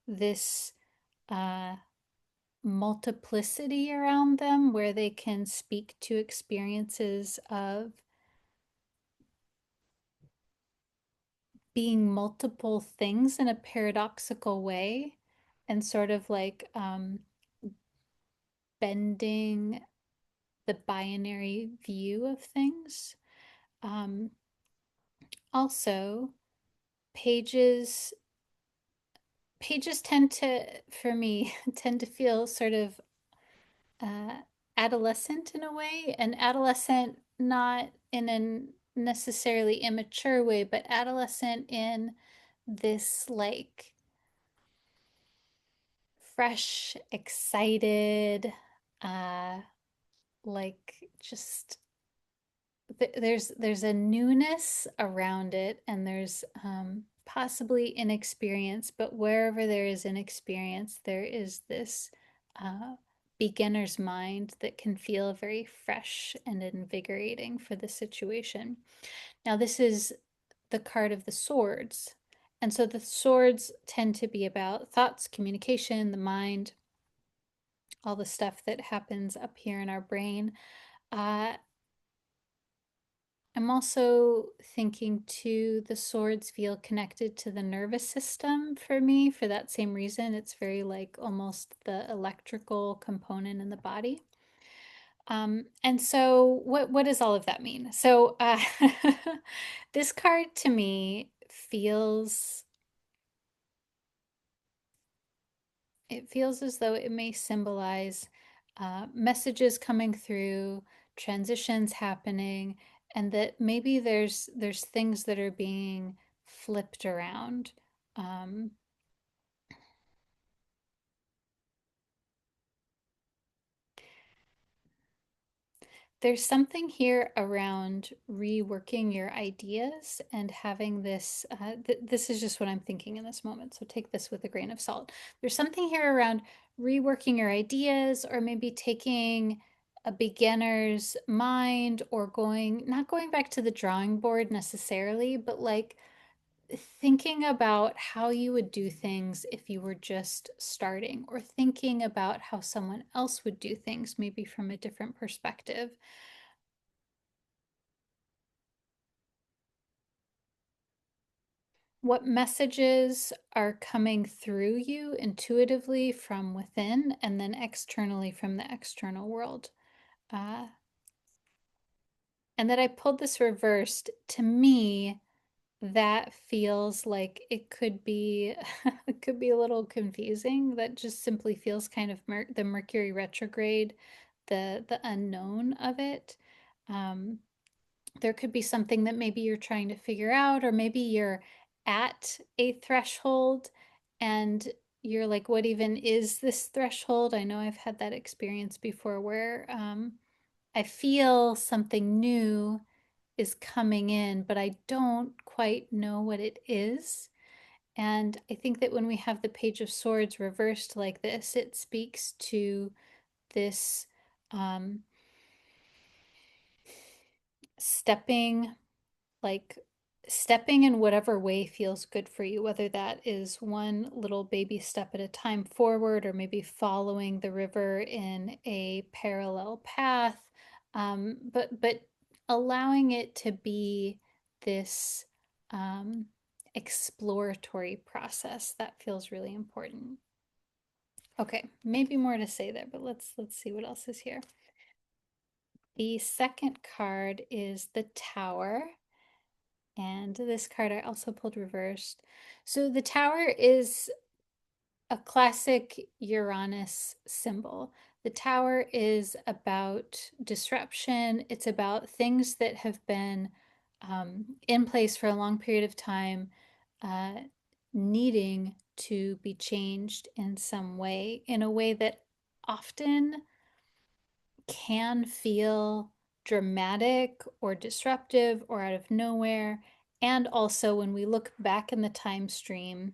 this uh, multiplicity around them where they can speak to experiences of being multiple things in a paradoxical way and sort of like bending the binary view of things. Um, Also, pages pages tend to, for me, tend to feel sort of uh, adolescent in a way, and adolescent not in a necessarily immature way, but adolescent in this like fresh, excited, uh, like just there's a newness around it, and there's possibly inexperience, but wherever there is inexperience, there is this uh, beginner's mind that can feel very fresh and invigorating for the situation. Now, this is the card of the swords. And so the swords tend to be about thoughts, communication, the mind, all the stuff that happens up here in our brain. Uh, I'm also thinking too, the swords feel connected to the nervous system for me for that same reason. It's very like almost the electrical component in the body. And so what does all of that mean? So this card to me feels, it feels as though it may symbolize messages coming through, transitions happening, and that maybe there's things that are being flipped around. Um, There's something here around reworking your ideas and having this. This is just what I'm thinking in this moment, so take this with a grain of salt. There's something here around reworking your ideas, or maybe taking a beginner's mind, or not going back to the drawing board necessarily, but like thinking about how you would do things if you were just starting, or thinking about how someone else would do things, maybe from a different perspective. What messages are coming through you intuitively from within, and then externally from the external world. Uh, and that I pulled this reversed. To me, that feels like it could be it could be a little confusing. That just simply feels kind of the Mercury retrograde, the unknown of it. Um, there could be something that maybe you're trying to figure out, or maybe you're at a threshold and you're like, what even is this threshold? I know I've had that experience before where I feel something new is coming in, but I don't quite know what it is. And I think that when we have the Page of Swords reversed like this, it speaks to this um, stepping like stepping in whatever way feels good for you, whether that is one little baby step at a time forward, or maybe following the river in a parallel path. But allowing it to be this um, exploratory process that feels really important. Okay, maybe more to say there, but let's see what else is here. The second card is the Tower. And this card I also pulled reversed. So the tower is a classic Uranus symbol. The tower is about disruption. It's about things that have been in place for a long period of time, uh, needing to be changed in some way, in a way that often can feel dramatic or disruptive or out of nowhere. And also, when we look back in the time stream,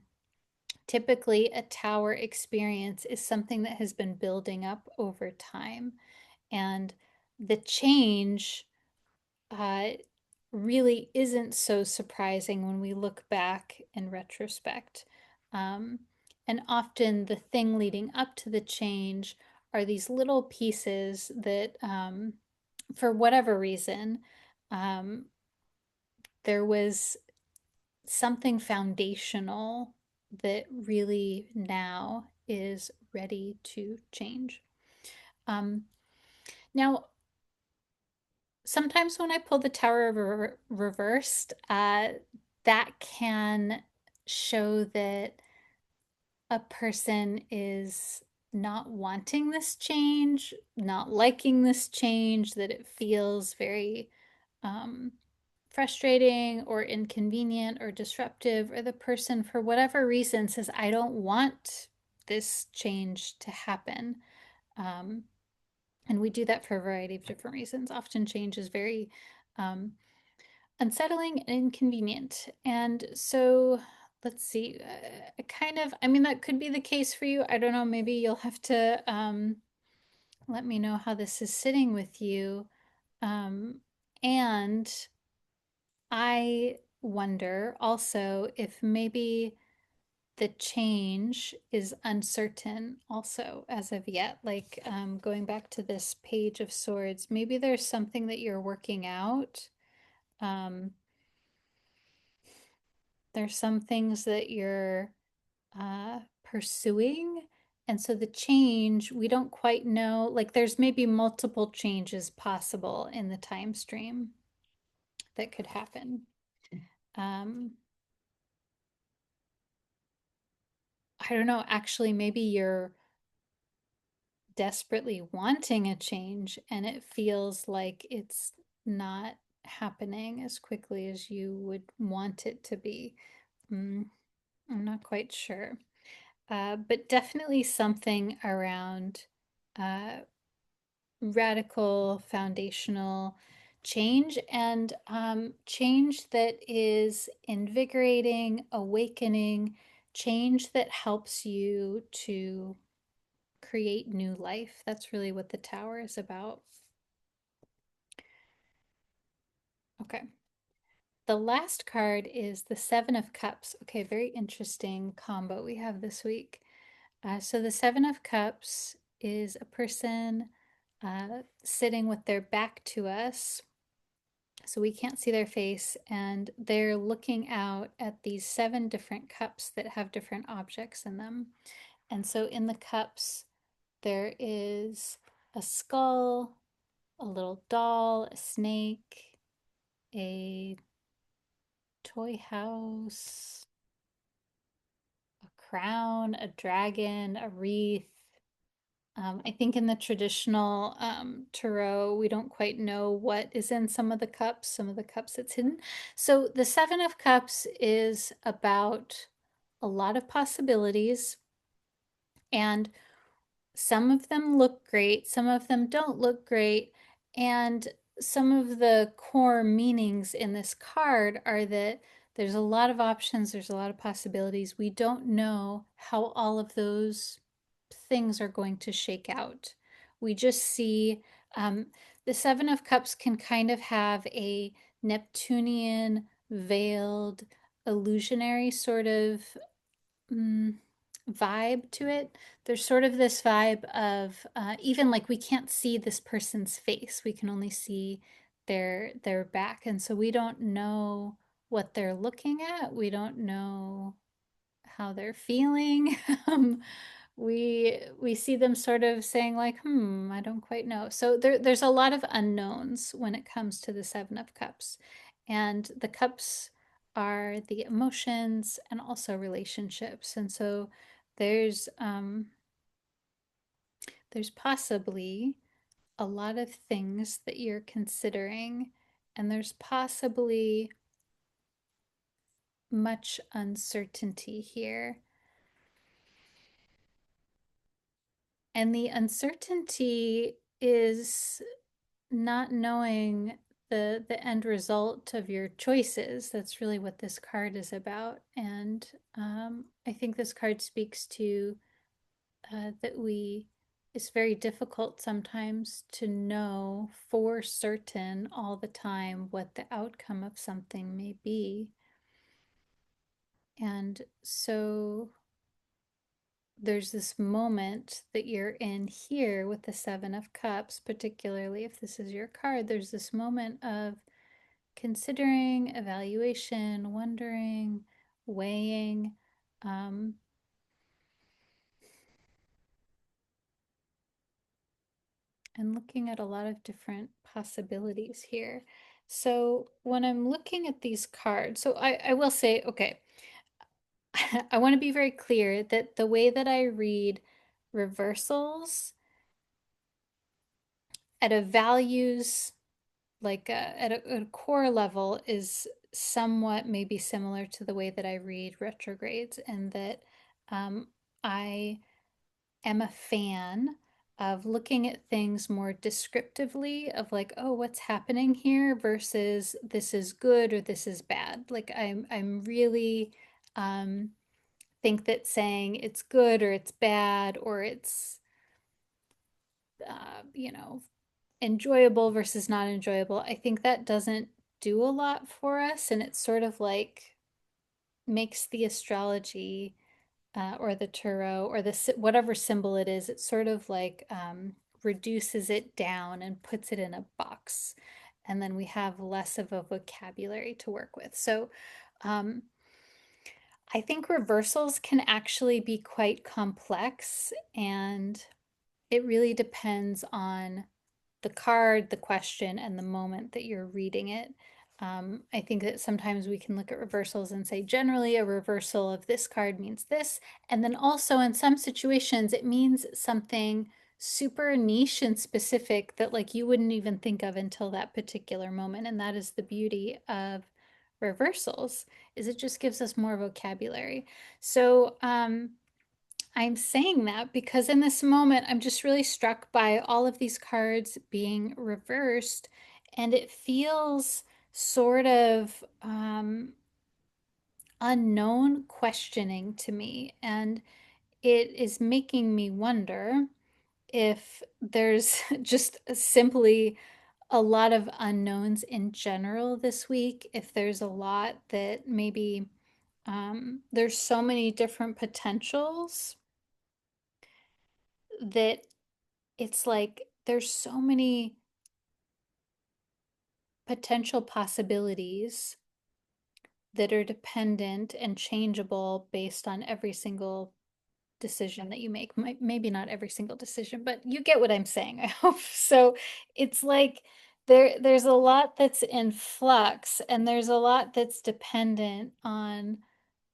typically a tower experience is something that has been building up over time. And the change uh, really isn't so surprising when we look back in retrospect. Um, and often the thing leading up to the change are these little pieces that, for whatever reason, um, there was something foundational that really now is ready to change. Um, Now, sometimes when I pull the Tower reversed, that can show that a person is not wanting this change, not liking this change, that it feels very um, frustrating or inconvenient or disruptive, or the person, for whatever reason, says, I don't want this change to happen. Um, and we do that for a variety of different reasons. Often change is very um, unsettling and inconvenient. And so let's see, I mean, that could be the case for you. I don't know. Maybe you'll have to let me know how this is sitting with you. And I wonder also if maybe the change is uncertain also as of yet. Like going back to this Page of Swords, maybe there's something that you're working out. Um, there's some things that you're pursuing. And so the change, we don't quite know, like there's maybe multiple changes possible in the time stream that could happen. Um, I don't know, actually, maybe you're desperately wanting a change and it feels like it's not happening as quickly as you would want it to be. Mm, I'm not quite sure. But definitely something around uh, radical foundational change, and change that is invigorating, awakening, change that helps you to create new life. That's really what the Tower is about. Okay. The last card is the Seven of Cups. Okay, very interesting combo we have this week. So the Seven of Cups is a person sitting with their back to us, so we can't see their face, and they're looking out at these seven different cups that have different objects in them. And so in the cups, there is a skull, a little doll, a snake, a toy house, a crown, a dragon, a wreath. I think in the traditional tarot, we don't quite know what is in some of the cups. Some of the cups it's hidden. So the Seven of Cups is about a lot of possibilities, and some of them look great, some of them don't look great. And some of the core meanings in this card are that there's a lot of options, there's a lot of possibilities. We don't know how all of those things are going to shake out. We just see the Seven of Cups can kind of have a Neptunian, veiled, illusionary sort of mm, vibe to it. There's sort of this vibe of even like we can't see this person's face. We can only see their back, and so we don't know what they're looking at. We don't know how they're feeling. We see them sort of saying like, I don't quite know. So there's a lot of unknowns when it comes to the Seven of Cups, and the cups are the emotions and also relationships. And so there's um, there's possibly a lot of things that you're considering, and there's possibly much uncertainty here. And the uncertainty is not knowing the end result of your choices. That's really what this card is about. And I think this card speaks to that it's very difficult sometimes to know for certain all the time what the outcome of something may be. And so there's this moment that you're in here with the Seven of Cups, particularly if this is your card. There's this moment of considering, evaluation, wondering, weighing, um, and looking at a lot of different possibilities here. So when I'm looking at these cards, so I will say, okay, I want to be very clear that the way that I read reversals at a values, like at a core level, is somewhat maybe similar to the way that I read retrogrades, and that I am a fan of looking at things more descriptively of like, oh, what's happening here versus this is good or this is bad. Like I'm really think that saying it's good or it's bad or it's you know, enjoyable versus not enjoyable, I think that doesn't do a lot for us, and it sort of like makes the astrology or the tarot or the whatever symbol it is, it sort of like reduces it down and puts it in a box, and then we have less of a vocabulary to work with. So um, I think reversals can actually be quite complex, and it really depends on the card, the question, and the moment that you're reading it. I think that sometimes we can look at reversals and say, generally, a reversal of this card means this. And then also, in some situations, it means something super niche and specific that, like, you wouldn't even think of until that particular moment. And that is the beauty of reversals, is it just gives us more vocabulary. So, I'm saying that because in this moment, I'm just really struck by all of these cards being reversed, and it feels sort of unknown questioning to me. And it is making me wonder if there's just simply a lot of unknowns in general this week, if there's a lot that maybe there's so many different potentials that it's like there's so many potential possibilities that are dependent and changeable based on every single decision that you make. Maybe not every single decision, but you get what I'm saying, I hope. So it's like there's a lot that's in flux, and there's a lot that's dependent on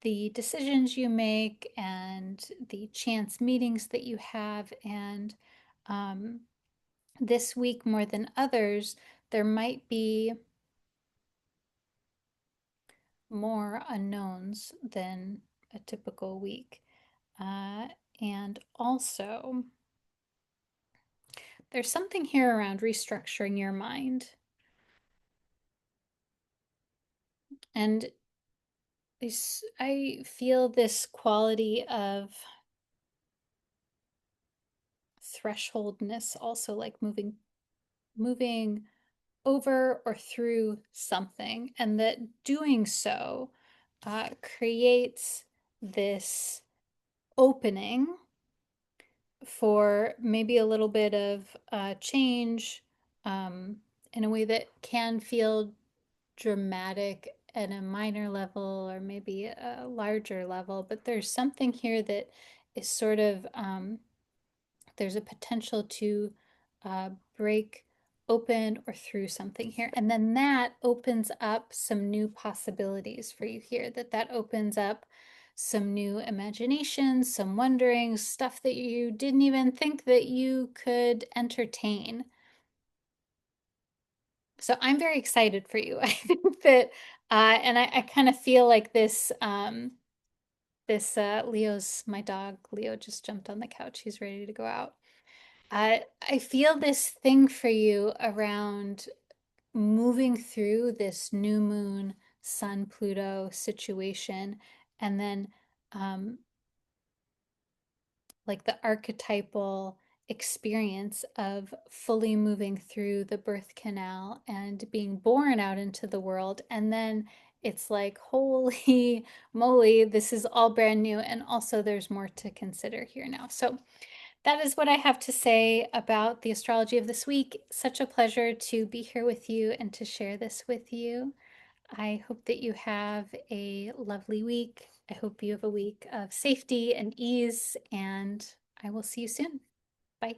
the decisions you make and the chance meetings that you have. And um, this week more than others, there might be more unknowns than a typical week. Uh, and also, there's something here around restructuring your mind. And I feel this quality of thresholdness also, like moving over or through something, and that doing so creates this opening for maybe a little bit of change um, in a way that can feel dramatic at a minor level or maybe a larger level. But there's something here that is sort of there's a potential to break open or through something here, and then that opens up some new possibilities for you here, that opens up some new imaginations, some wondering, stuff that you didn't even think that you could entertain. So I'm very excited for you. I think that and I kind of feel like this Leo's my dog. Leo just jumped on the couch. He's ready to go out. I feel this thing for you around moving through this new moon, Sun Pluto situation, and then um, like the archetypal experience of fully moving through the birth canal and being born out into the world. And then it's like, holy moly, this is all brand new. And also, there's more to consider here now. So, that is what I have to say about the astrology of this week. Such a pleasure to be here with you and to share this with you. I hope that you have a lovely week. I hope you have a week of safety and ease, and I will see you soon. Bye.